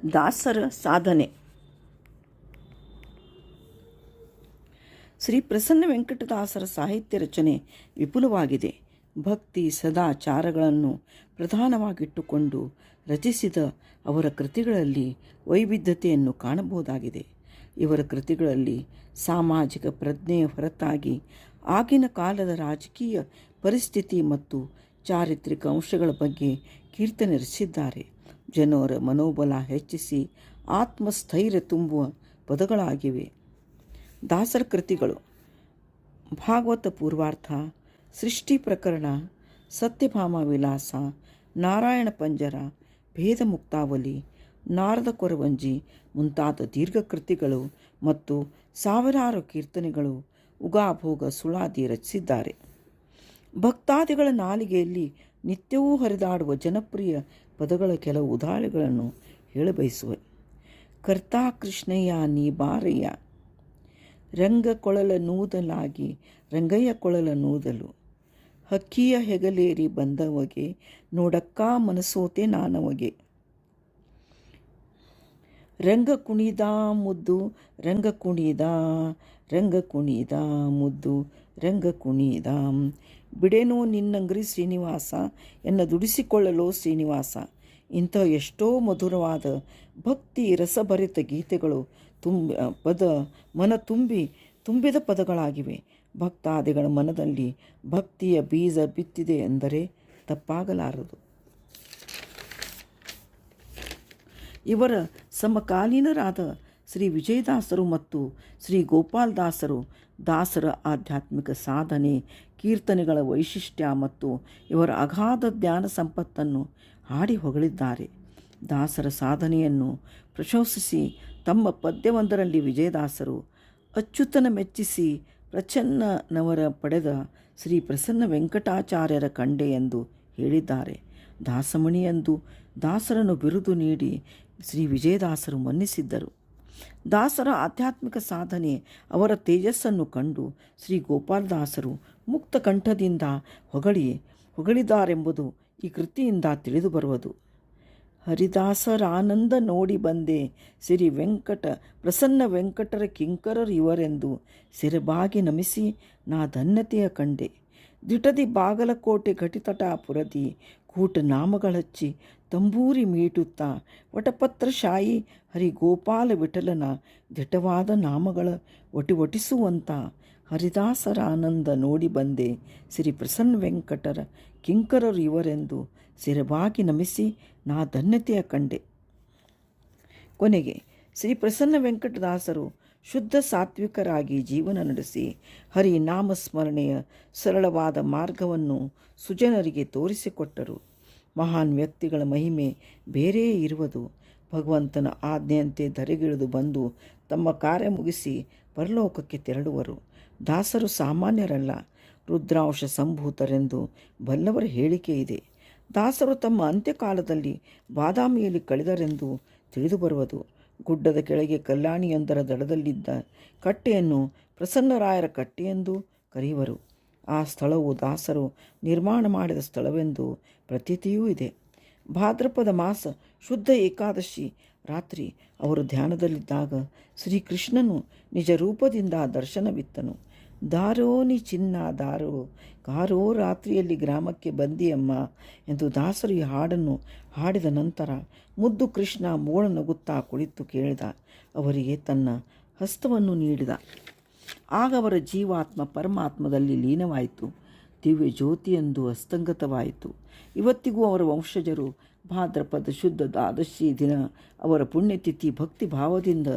ದಾಸರ ಸಾಧನೆ. ಶ್ರೀ ಪ್ರಸನ್ನ ವೆಂಕಟದಾಸರ ಸಾಹಿತ್ಯ ರಚನೆ ವಿಪುಲವಾಗಿದೆ. ಭಕ್ತಿ ಸದಾಚಾರಗಳನ್ನು ಪ್ರಧಾನವಾಗಿಟ್ಟುಕೊಂಡು ರಚಿಸಿದ ಅವರ ಕೃತಿಗಳಲ್ಲಿ ವೈವಿಧ್ಯತೆಯನ್ನು ಕಾಣಬಹುದಾಗಿದೆ. ಇವರ ಕೃತಿಗಳಲ್ಲಿ ಸಾಮಾಜಿಕ ಪ್ರಜ್ಞೆಯ ಹೊರತಾಗಿ ಆಗಿನ ಕಾಲದ ರಾಜಕೀಯ ಪರಿಸ್ಥಿತಿ ಮತ್ತು ಚಾರಿತ್ರಿಕ ಅಂಶಗಳ ಬಗ್ಗೆ ಕೀರ್ತನೆ ರಚಿಸಿದ್ದಾರೆ. ಜನರ ಮನೋಬಲ ಹೆಚ್ಚಿಸಿ ಆತ್ಮಸ್ಥೈರ್ಯ ತುಂಬುವ ಪದಗಳಾಗಿವೆ. ದಾಸರ ಕೃತಿಗಳು: ಭಾಗವತ ಪೂರ್ವಾರ್ಥ, ಸೃಷ್ಟಿ ಪ್ರಕರಣ, ಸತ್ಯಭಾಮ ವಿಲಾಸ, ನಾರಾಯಣ ಪಂಜರ, ಭೇದ ಮುಕ್ತಾವಲಿ, ನಾರದ ಕೊರವಂಜಿ ಮುಂತಾದ ದೀರ್ಘಕೃತಿಗಳು ಮತ್ತು ಸಾವಿರಾರು ಕೀರ್ತನೆಗಳು, ಉಗಾಭೋಗ ಸುಳಾದಿ ರಚಿಸಿದ್ದಾರೆ. ಭಕ್ತಾದಿಗಳ ನಾಲಿಗೆಯಲ್ಲಿ ನಿತ್ಯವೂ ಹರಿದಾಡುವ ಜನಪ್ರಿಯ ಪದಗಳ ಕೆಲವು ಉದಾಹರಣೆಗಳನ್ನು ಹೇಳಬಯಸುವೆ. ಕರ್ತಾ ಕೃಷ್ಣಯ್ಯ ನೀ ಬಾರಯ್ಯ, ರಂಗ ಕೊಳಲ ನೂದಲಾಗಿ ರಂಗಯ್ಯ ಕೊಳಲ ನೂದಲು, ಹಕ್ಕಿಯ ಹೆಗಲೇರಿ ಬಂದವಗೆ ನೋಡಕ್ಕ ಮನಸೋತೆ ನಾನವಗೆ, ರಂಗ ಕುಣಿದ ಮುದ್ದು ರಂಗ ಕುಣಿದ ರಂಗ ಕುಣಿದ ಮುದ್ದು ರಂಗ ಕುಣಿದ, ಬಿಡೇನೋ ನಿನ್ನಂಗ್ರಿ ಶ್ರೀನಿವಾಸ ಎನ್ನ ದುಡಿಸಿಕೊಳ್ಳಲು ಶ್ರೀನಿವಾಸ. ಇಂಥ ಎಷ್ಟೋ ಮಧುರವಾದ ಭಕ್ತಿ ರಸಭರಿತ ಗೀತೆಗಳು ಮನ ತುಂಬಿದ ಪದಗಳಾಗಿವೆ. ಭಕ್ತಾದಿಗಳ ಮನದಲ್ಲಿ ಭಕ್ತಿಯ ಬೀಜ ಬಿತ್ತಿದೆ ಎಂದರೆ ತಪ್ಪಾಗಲಾರದು. ಇವರ ಸಮಕಾಲೀನರಾದ ಶ್ರೀ ವಿಜಯದಾಸರು ಮತ್ತು ಶ್ರೀ ಗೋಪಾಲದಾಸರು ದಾಸರ ಆಧ್ಯಾತ್ಮಿಕ ಸಾಧನೆ, ಕೀರ್ತನೆಗಳ ವೈಶಿಷ್ಟ್ಯ ಮತ್ತು ಇವರ ಅಗಾಧ ಜ್ಞಾನ ಸಂಪತ್ತನ್ನು ಹಾಡಿ ಹೊಗಳಿದ್ದಾರೆ. ದಾಸರ ಸಾಧನೆಯನ್ನು ಪ್ರಶಂಸಿಸಿ ತಮ್ಮ ಪದ್ಯವೊಂದರಲ್ಲಿ ವಿಜಯದಾಸರು ಅಚ್ಯುತನ ಮೆಚ್ಚಿಸಿ ಪ್ರಚನ್ನನವರ ಪಡೆದ ಶ್ರೀ ಪ್ರಸನ್ನ ವೆಂಕಟಾಚಾರ್ಯರ ಕಂಡೆ ಎಂದು ಹೇಳಿದ್ದಾರೆ. ದಾಸಮಣಿ ಎಂದು ದಾಸರನ್ನು ಬಿರುದು ನೀಡಿ ಶ್ರೀ ವಿಜಯದಾಸರು ಮನ್ನಿಸಿದ್ದರು. ದಾಸರ ಆಧ್ಯಾತ್ಮಿಕ ಸಾಧನೆ, ಅವರ ತೇಜಸ್ಸನ್ನು ಕಂಡು ಶ್ರೀ ಗೋಪಾಲದಾಸರು ಮುಕ್ತ ಕಂಠದಿಂದ ಹೊಗಳಿದ್ದಾರೆಂಬುದು ಈ ಕೃತಿಯಿಂದ ತಿಳಿದು ಬರುವುದು. ಹರಿದಾಸರಾನಂದ ನೋಡಿ ಬಂದೆ, ಶ್ರೀ ಪ್ರಸನ್ನ ವೆಂಕಟರ ಕಿಂಕರರು ಇವರೆಂದು ಸಿರಬಾಗಿ ನಮಿಸಿ ನಾ ಧನ್ಯತೆಯ ಕಂಡೆ. ದಿಟದಿ ಬಾಗಲಕೋಟೆ ಘಟಿತಟಾಪುರದಿ ಕೂಟ ನಾಮಗಳಚ್ಚಿ ತಂಬೂರಿ ಮೀಟುತ್ತಾ ವಟಪತ್ರಶಾಯಿ ಹರಿಗೋಪಾಲ ವಿಠಲನ ದಿಟವಾದ ನಾಮಗಳ ಒಟಿಸುವಂಥ ಹರಿದಾಸರ ಆನಂದ ನೋಡಿ ಬಂದೆ, ಶ್ರೀ ಪ್ರಸನ್ನ ವೆಂಕಟರ ಕಿಂಕರರು ಇವರೆಂದು ಸಿರಬಾಗಿ ನಮಿಸಿ ನಾ ಧನ್ಯತೆಯ ಕಂಡೆ. ಕೊನೆಗೆ ಶ್ರೀ ಪ್ರಸನ್ನ ವೆಂಕಟದಾಸರು ಶುದ್ಧ ಸಾತ್ವಿಕರಾಗಿ ಜೀವನ ನಡೆಸಿ ಹರಿ ನಾಮಸ್ಮರಣೆಯ ಸರಳವಾದ ಮಾರ್ಗವನ್ನು ಸುಜನರಿಗೆ ತೋರಿಸಿಕೊಟ್ಟರು. ಮಹಾನ್ ವ್ಯಕ್ತಿಗಳ ಮಹಿಮೆ ಬೇರೆಯೇ ಇರುವುದು. ಭಗವಂತನ ಆಜ್ಞೆಯಂತೆ ಧರೆಗಿಳಿದು ಬಂದು ತಮ್ಮ ಕಾರ್ಯ ಮುಗಿಸಿ ಪರಲೋಕಕ್ಕೆ ತೆರಳುವರು. ದಾಸರು ಸಾಮಾನ್ಯರಲ್ಲ, ರುದ್ರಾಂಶ ಸಂಭೂತರೆಂದು ಬಲ್ಲವರ ಹೇಳಿಕೆ ಇದೆ. ದಾಸರು ತಮ್ಮ ಅಂತ್ಯಕಾಲದಲ್ಲಿ ಬಾದಾಮಿಯಲ್ಲಿ ಕಳೆದರೆಂದು ತಿಳಿದುಬರುವುದು. ಗುಡ್ಡದ ಕೆಳಗೆ ಕಲ್ಯಾಣಿಯೊಂದರ ದಡದಲ್ಲಿದ್ದ ಕಟ್ಟೆಯನ್ನು ಪ್ರಸನ್ನರಾಯರ ಕಟ್ಟೆಯೆಂದು ಕರೆಯುವರು. ಆ ಸ್ಥಳವು ದಾಸರು ನಿರ್ಮಾಣ ಮಾಡಿದ ಸ್ಥಳವೆಂದು ಪ್ರತೀತಿಯೂ ಇದೆ. ಭಾದ್ರಪದ ಮಾಸ ಶುದ್ಧ ಏಕಾದಶಿ ರಾತ್ರಿ ಅವರು ಧ್ಯಾನದಲ್ಲಿದ್ದಾಗ ಶ್ರೀಕೃಷ್ಣನು ನಿಜ ರೂಪದಿಂದ ದರ್ಶನವಿತ್ತನು. ದಾರೋ ನೀ ಚಿನ್ನ ದಾರೋ ಕಾರೋ ರಾತ್ರಿಯಲ್ಲಿ ಗ್ರಾಮಕ್ಕೆ ಬಂದಿಯಮ್ಮ ಎಂದು ದಾಸರು ಈ ಹಾಡನ್ನು ಹಾಡಿದ ನಂತರ ಮುದ್ದು ಕೃಷ್ಣ ಮೋಳ ನಗುತ್ತಾ ಕುಳಿತು ಕೇಳಿದ. ಅವರಿಗೆ ತನ್ನ ಹಸ್ತವನ್ನು ನೀಡಿದ. ಆಗ ಅವರ ಜೀವಾತ್ಮ ಪರಮಾತ್ಮದಲ್ಲಿ ಲೀನವಾಯಿತು. ದಿವ್ಯ ಜ್ಯೋತಿಯೆಂದು ಹಸ್ತಂಗತವಾಯಿತು. ಇವತ್ತಿಗೂ ಅವರ ವಂಶಜರು ಭಾದ್ರಪದ ಶುದ್ಧ ದ್ವಾದಶಿ ದಿನ ಅವರ ಪುಣ್ಯತಿಥಿ ಭಕ್ತಿ ಭಾವದಿಂದ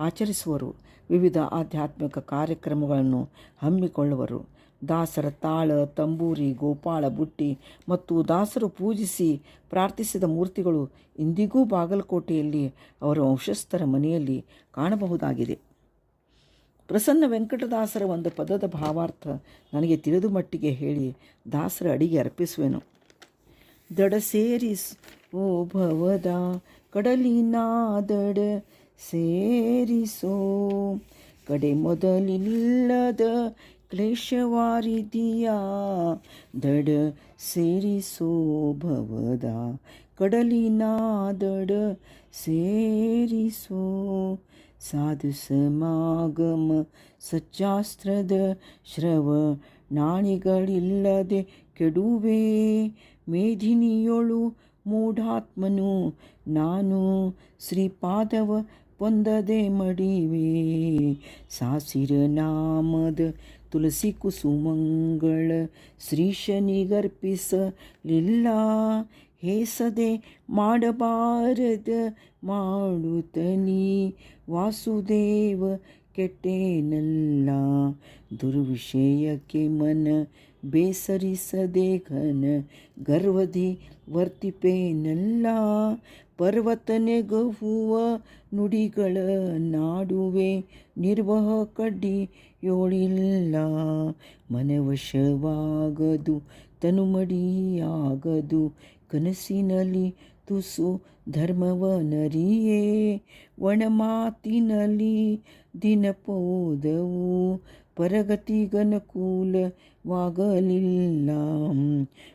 ಆಚರಿಸುವರು. ವಿವಿಧ ಆಧ್ಯಾತ್ಮಿಕ ಕಾರ್ಯಕ್ರಮಗಳನ್ನು ಹಮ್ಮಿಕೊಳ್ಳುವರು. ದಾಸರ ತಾಳ, ತಂಬೂರಿ, ಗೋಪಾಳ ಬುಟ್ಟಿ ಮತ್ತು ದಾಸರು ಪೂಜಿಸಿ ಪ್ರಾರ್ಥಿಸಿದ ಮೂರ್ತಿಗಳು ಇಂದಿಗೂ ಬಾಗಲಕೋಟೆಯಲ್ಲಿ ಅವರ ವಂಶಸ್ಥರ ಮನೆಯಲ್ಲಿ ಕಾಣಬಹುದಾಗಿದೆ. ಪ್ರಸನ್ನ ವೆಂಕಟದಾಸರ ಒಂದು ಪದದ ಭಾವಾರ್ಥ ನನಗೆ ತಿಳಿದು ಮಟ್ಟಿಗೆ ಹೇಳಿ ದಾಸರ ಅಡಿಗೆ ಅರ್ಪಿಸುವೆನು. ದಡ ಸೇರಿಸೋ ಭವದ ಕಡಲಿನ ದಡ ಸೇರಿಸೋ, ಕಡೆ ಮೊದಲಿಲ್ಲದ ಕ್ಲೇಶವಾರಿದಿಯ ದಡ ಸೇರಿಸೋ ಭವದ ಕಡಲಿನಾದಡ ಸೇರಿಸೋ. ಸಾಧು ಸಮಾಗಮ ಸಚ್ಚಾಸ್ತ್ರದ ಶ್ರವಣಾಣಿಗಳಿಲ್ಲದೆ ಕೆಡುವೆ. ಮೇದಿನಿಯೊಳು ಮೂಢಾತ್ಮನು ನಾನು ಶ್ರೀಪಾದವ ಪೊಂದದೆ ಮಡಿವೆ. ಸಾಸಿರ ನಾಮದ ತುಳಸಿ ಕುಸುಮಂಗಳ ಶ್ರೀಶನಿಗರ್ಪಿಸಲಿಲ್ಲ. ಹೇಸದೆ ಮಾಡಬಾರದ ಮಾಡುತ್ತನಿ ವಾಸುದೇವ ಕೆಟ್ಟೇನಲ್ಲ. ದುರ್ವಿಷಯಕ್ಕೆ ಮನ ಬೇಸರಿಸದೆ ಘನ ಗರ್ವದಿ ವರ್ತಿಪೇನಲ್ಲ. ಪರ್ವತನೆಗಹುವ ನುಡಿಗಳ ನಾಡುವೆ ನಿರ್ವಹ ಕಡ್ಡಿಯೋಳಿಲ್ಲ. ಮನವಶವಾಗದು ತನುಮಡಿಯಾಗದು ಕನಸಿನಲ್ಲಿ ತುಸು ಧರ್ಮವನರಿಯೇ. ಒಣಮಾತಿನಲ್ಲಿ ದಿನಪೋದವು ಪರಗತಿಗನುಕೂಲವಾಗಲಿಲ್ಲ.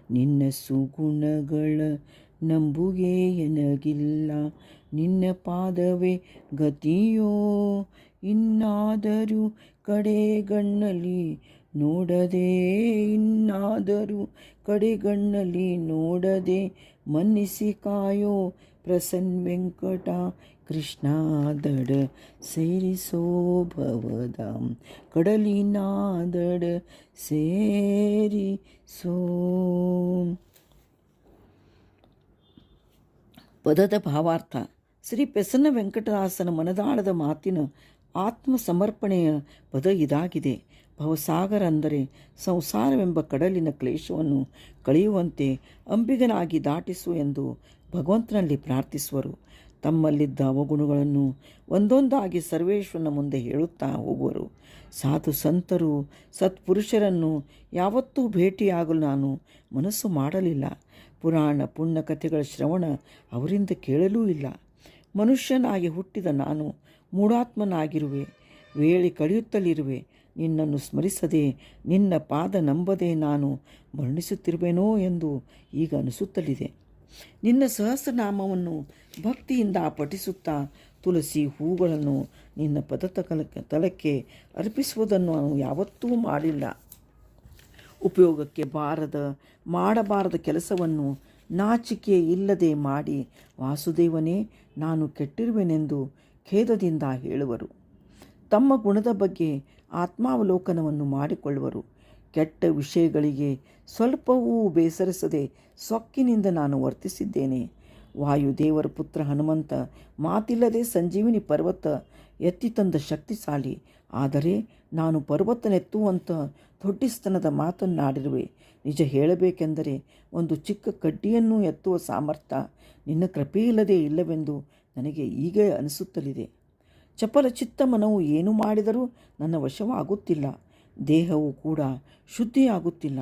ನಿನ್ನ ಸುಗುಣಗಳ ನಂಬುಗೆ ಎನಗಿಲ್ಲ. ನಿನ್ನ ಪಾದವೇ ಗತಿಯೋ. ಇನ್ನಾದರೂ ಕಡೆಗಣ್ಣಲ್ಲಿ ನೋಡದೆ ಇನ್ನಾದರೂ ಕಡೆಗಣ್ಣಲ್ಲಿ ನೋಡದೆ ಮನ್ನಿಸಿ ಕಾಯೋ. ಪ್ರಸನ್ನ ವೆಂಕಟ ಕೃಷ್ಣ ದಡ ಸೇರಿಸೋ. ಭವದ ಕಡಲಿನಾದಡ ಸೇರಿಸೋ. ಪದದ ಭಾವಾರ್ಥ. ಶ್ರೀ ಪ್ರಸನ್ನ ವೆಂಕಟದಾಸನ ಮನದಾಳದ ಮಾತಿನ ಆತ್ಮಸಮರ್ಪಣೆಯ ಪದ ಇದಾಗಿದೆ. ಭವಸಾಗರ ಅಂದರೆ ಸಂಸಾರವೆಂಬ ಕಡಲಿನ ಕ್ಲೇಶವನ್ನು ಕಳೆಯುವಂತೆ ಅಂಬಿಗನಾಗಿ ದಾಟಿಸು ಎಂದು ಭಗವಂತನಲ್ಲಿ ಪ್ರಾರ್ಥಿಸುವರು. ತಮ್ಮಲ್ಲಿದ್ದ ಅವಗುಣಗಳನ್ನು ಒಂದೊಂದಾಗಿ ಸರ್ವೇಶ್ವರನ ಮುಂದೆ ಹೇಳುತ್ತಾ ಹೋಗುವರು. ಸಾಧು ಸಂತರು ಸತ್ಪುರುಷರನ್ನು ಯಾವತ್ತೂ ಭೇಟಿಯಾಗಲು ನಾನು ಮನಸ್ಸು ಮಾಡಲಿಲ್ಲ. ಪುರಾಣ ಪುಣ್ಯ ಕಥೆಗಳ ಶ್ರವಣ ಅವರಿಂದ ಕೇಳಲೂ ಇಲ್ಲ. ಮನುಷ್ಯನಾಗಿ ಹುಟ್ಟಿದ ನಾನು ಮೂಢಾತ್ಮನಾಗಿರುವೆ. ವೇಳೆ ಕಳೆಯುತ್ತಲಿರುವೆ. ನಿನ್ನನ್ನು ಸ್ಮರಿಸದೆ ನಿನ್ನ ಪಾದ ನಂಬದೆ ನಾನು ಮರಣಿಸುತ್ತಿರುವೆನೋ ಎಂದು ಈಗ ಅನಿಸುತ್ತಲಿದೆ. ನಿನ್ನ ಸಹಸ್ರನಾಮವನ್ನು ಭಕ್ತಿಯಿಂದ ಪಠಿಸುತ್ತಾ ತುಳಸಿ ಹೂಗಳನ್ನು ನಿನ್ನ ತಲಕ್ಕೆ ಅರ್ಪಿಸುವುದನ್ನು ನಾನು ಯಾವತ್ತೂ ಮಾಡಿಲ್ಲ. ಉಪಯೋಗಕ್ಕೆ ಮಾಡಬಾರದ ಕೆಲಸವನ್ನು ನಾಚಿಕೆ ಇಲ್ಲದೆ ಮಾಡಿ ವಾಸುದೇವನೇ ನಾನು ಕೆಟ್ಟಿರುವೆನೆಂದು ಖೇದದಿಂದ ಹೇಳುವರು. ತಮ್ಮ ಗುಣದ ಬಗ್ಗೆ ಆತ್ಮಾವಲೋಕನವನ್ನು ಮಾಡಿಕೊಳ್ಳುವರು. ಕೆಟ್ಟ ವಿಷಯಗಳಿಗೆ ಸ್ವಲ್ಪವೂ ಬೇಸರಿಸದೆ ಸೊಕ್ಕಿನಿಂದ ನಾನು ವರ್ತಿಸಿದ್ದೇನೆ. ವಾಯುದೇವರ ಪುತ್ರ ಹನುಮಂತ ಮಾತಿಲ್ಲದೆ ಸಂಜೀವಿನಿ ಪರ್ವತ ಎತ್ತಿ ತಂದ ಶಕ್ತಿಶಾಲಿ. ಆದರೆ ನಾನು ಪರ್ವತನೆತ್ತುವಂಥ ದೊಡ್ಡಿಸ್ತನದ ಮಾತನ್ನಾಡಿರುವೆ. ನಿಜ ಹೇಳಬೇಕೆಂದರೆ ಒಂದು ಚಿಕ್ಕ ಕಡ್ಡಿಯನ್ನು ಎತ್ತುವ ಸಾಮರ್ಥ್ಯ ನಿನ್ನ ಕೃಪೆಯಿಲ್ಲದೆ ಇಲ್ಲವೆಂದು ನನಗೆ ಈಗ ಅನಿಸುತ್ತಲಿದೆ. ಚಪಲ ಚಿತ್ತ ಮನವು ಏನು ಮಾಡಿದರೂ ನನ್ನ ವಶವಾಗುತ್ತಿಲ್ಲ. ದೇಹವು ಕೂಡ ಶುದ್ಧಿಯಾಗುತ್ತಿಲ್ಲ.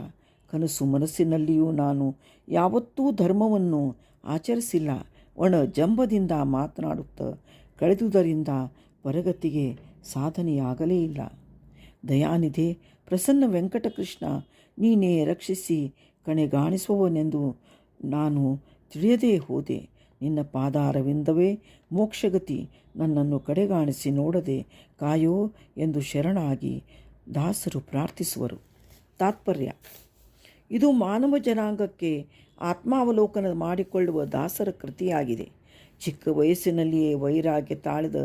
ಕನಸು ಮನಸ್ಸಿನಲ್ಲಿಯೂ ನಾನು ಯಾವತ್ತೂ ಧರ್ಮವನ್ನು ಆಚರಿಸಿಲ್ಲ. ಒಣ ಜಂಬದಿಂದ ಮಾತನಾಡುತ್ತಾ ಕಳೆದುದರಿಂದ ಪರಗತಿಗೆ ಸಾಧನೆಯಾಗಲೇ ಇಲ್ಲ. ದಯಾನಿಧೆ ಪ್ರಸನ್ನ ವೆಂಕಟಕೃಷ್ಣ, ನೀನೇ ರಕ್ಷಿಸಿ ಕಣೆಗಾಣಿಸುವನೆಂದು ನಾನು ತಿಳಿಯದೇ ಹೋದೆ. ನಿನ್ನ ಪಾದಾರವಿಂದವೇ ಮೋಕ್ಷಗತಿ. ನನ್ನನ್ನು ಕಡೆಗಾಣಿಸಿ ನೋಡದೆ ಕಾಯೋ ಎಂದು ಶರಣಾಗಿ ದಾಸರು ಪ್ರಾರ್ಥಿಸುವರು. ತಾತ್ಪರ್ಯ: ಇದು ಮಾನವ ಜನಾಂಗಕ್ಕೆ ಆತ್ಮಾವಲೋಕನ ಮಾಡಿಕೊಳ್ಳುವ ದಾಸರ ಕೃತಿಯಾಗಿದೆ. ಚಿಕ್ಕ ವಯಸ್ಸಿನಲ್ಲಿಯೇ ವೈರಾಗ್ಯ ತಾಳಿದ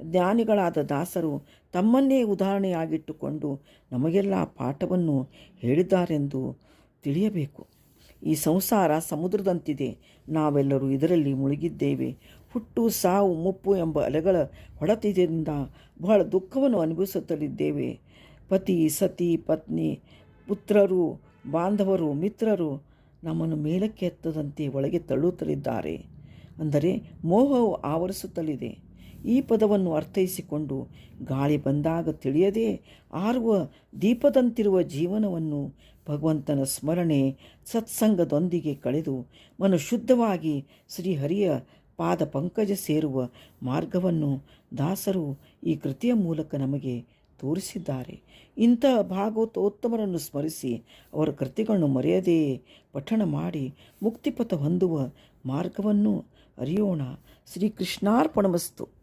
ಜ್ಞಾನಿಗಳಾದ ದಾಸರು ತಮ್ಮನ್ನೇ ಉದಾಹರಣೆಯಾಗಿಟ್ಟುಕೊಂಡು ನಮಗೆಲ್ಲ ಪಾಠವನ್ನು ಹೇಳಿದ್ದಾರೆಂದು ತಿಳಿಯಬೇಕು. ಈ ಸಂಸಾರ ಸಮುದ್ರದಂತಿದೆ. ನಾವೆಲ್ಲರೂ ಇದರಲ್ಲಿ ಮುಳುಗಿದ್ದೇವೆ. ಹುಟ್ಟು ಸಾವು ಮುಪ್ಪು ಎಂಬ ಅಲೆಗಳ ಹೊಡೆತದಿಂದ ಬಹಳ ದುಃಖವನ್ನು ಅನುಭವಿಸುತ್ತಲಿದ್ದೇವೆ. ಪತಿ ಸತಿ ಪತ್ನಿ ಪುತ್ರರು ಬಾಂಧವರು ಮಿತ್ರರು ನಮ್ಮನ್ನು ಮೇಲಕ್ಕೆ ಎತ್ತದಂತೆ ಒಳಗೆ ತಳ್ಳುತ್ತಲಿದ್ದಾರೆ. ಅಂದರೆ ಮೋಹವು ಆವರಿಸುತ್ತಲಿದೆ. ಈ ಪದವನ್ನು ಅರ್ಥೈಸಿಕೊಂಡು ಗಾಳಿ ಬಂದಾಗ ತಿಳಿಯದೆ ಆರುವ ದೀಪದಂತಿರುವ ಜೀವನವನ್ನು ಭಗವಂತನ ಸ್ಮರಣೆ ಸತ್ಸಂಗದೊಂದಿಗೆ ಕಳೆದು ಮನಶುದ್ಧವಾಗಿ ಶ್ರೀಹರಿಯ ಪಾದ ಪಂಕಜ ಸೇರುವ ಮಾರ್ಗವನ್ನು ದಾಸರು ಈ ಕೃತಿಯ ಮೂಲಕ ನಮಗೆ ತೋರಿಸಿದ್ದಾರೆ. ಇಂಥ ಭಾಗವತೋತ್ತಮರನ್ನು ಸ್ಮರಿಸಿ ಅವರ ಕೃತಿಗಳನ್ನು ಮರೆಯದೇ ಪಠಣ ಮಾಡಿ ಮುಕ್ತಿಪಥ ಹೊಂದುವ ಮಾರ್ಗವನ್ನು ಅರಿಯೋಣ. ಶ್ರೀಕೃಷ್ಣಾರ್ಪಣಮಸ್ತು.